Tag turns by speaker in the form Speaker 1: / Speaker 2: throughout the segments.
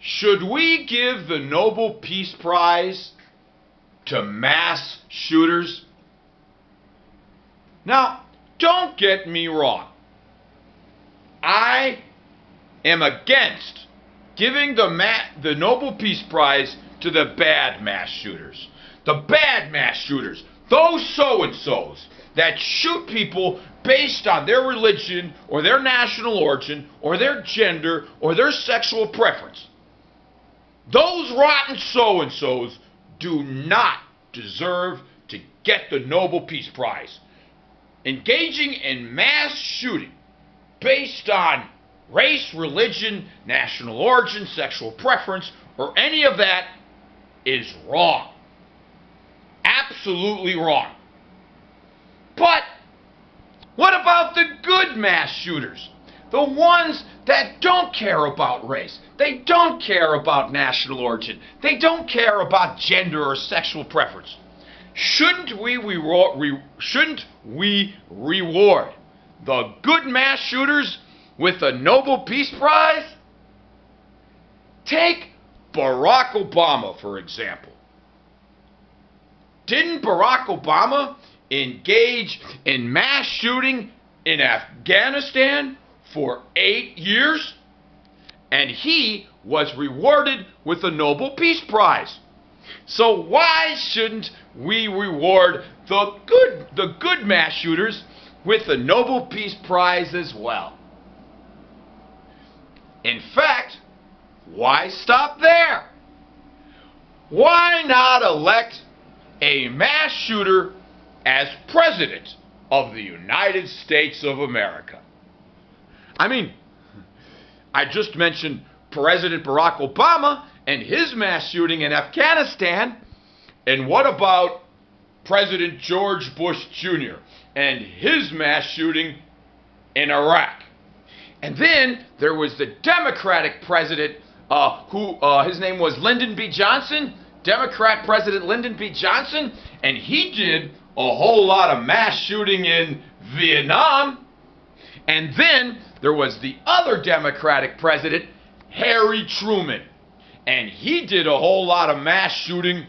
Speaker 1: Should we give the Nobel Peace Prize to mass shooters? Now, don't get me wrong. I am against giving the Nobel Peace Prize to the bad mass shooters. The bad mass shooters. Those so-and-sos that shoot people based on their religion or their national origin or their gender or their sexual preference. Those rotten so-and-sos do not deserve to get the Nobel Peace Prize. Engaging in mass shooting based on race, religion, national origin, sexual preference, or any of that is wrong. Absolutely wrong. But what about the good mass shooters? The ones that don't care about race. They don't care about national origin. They don't care about gender or sexual preference. Shouldn't we reward the good mass shooters with a Nobel Peace Prize? Take Barack Obama, for example. Didn't Barack Obama engage in mass shooting in Afghanistan for 8 years? And he was rewarded with a Nobel Peace Prize. So why shouldn't we reward the good mass shooters with the Nobel Peace Prize as well? In fact, why stop there? Why not elect a mass shooter as president of the United States of America? I mean, I just mentioned President Barack Obama and his mass shooting in Afghanistan. And what about President George Bush Jr. and his mass shooting in Iraq? And then there was the Democratic president his name was Lyndon B. Johnson, Democrat President Lyndon B. Johnson, and he did a whole lot of mass shooting in Vietnam. And then there was the other Democratic president, Harry Truman, and he did a whole lot of mass shooting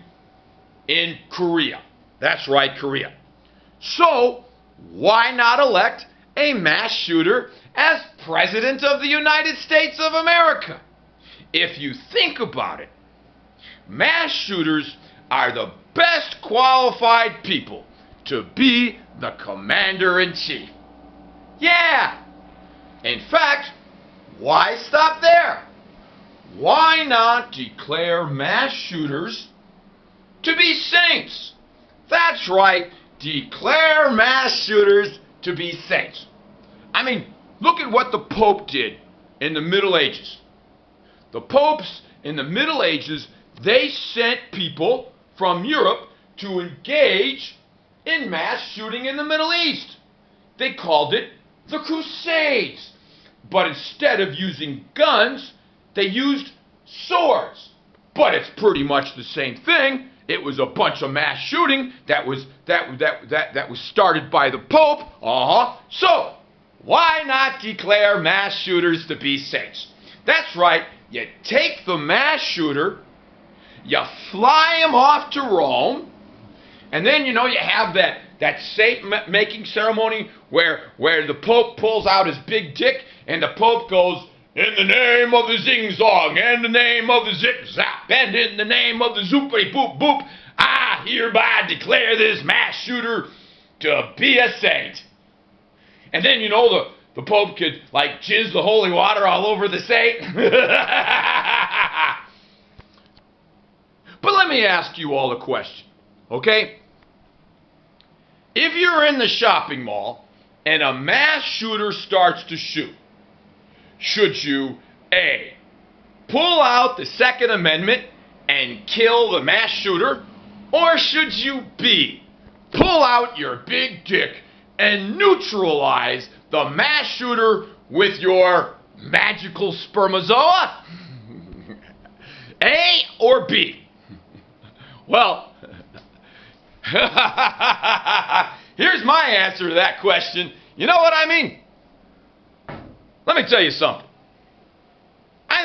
Speaker 1: in Korea. That's right, Korea. So, why not elect a mass shooter as President of the United States of America? If you think about it, mass shooters are the best qualified people to be the commander-in-chief. Yeah! In fact, why stop there? Why not declare mass shooters to be saints? That's right, declare mass shooters to be saints. I mean, look at what the Pope did in the Middle Ages. The popes in the Middle Ages, they sent people from Europe to engage in mass shooting in the Middle East. They called it the Crusades. But instead of using guns, they used swords. But it's pretty much the same thing. It was a bunch of mass shooting that was started by the Pope. So, why not declare mass shooters to be saints? That's right. You take the mass shooter, you fly him off to Rome, and then, you have that saint-making ceremony where the Pope pulls out his big dick, and the Pope goes, "In the name of the zing-zong, and the name of the zip-zap, and in the name of the zoopity-boop-boop, I hereby declare this mass shooter to be a saint." And then, the Pope could, jizz the holy water all over the saint. But let me ask you all a question, okay? If you're in the shopping mall and a mass shooter starts to shoot, should you, A, pull out the Second Amendment and kill the mass shooter? Or should you, B, pull out your big dick and neutralize the mass shooter with your magical spermazoa? A or B? Well, here's my answer to that question. You know what I mean? Let me tell you something. I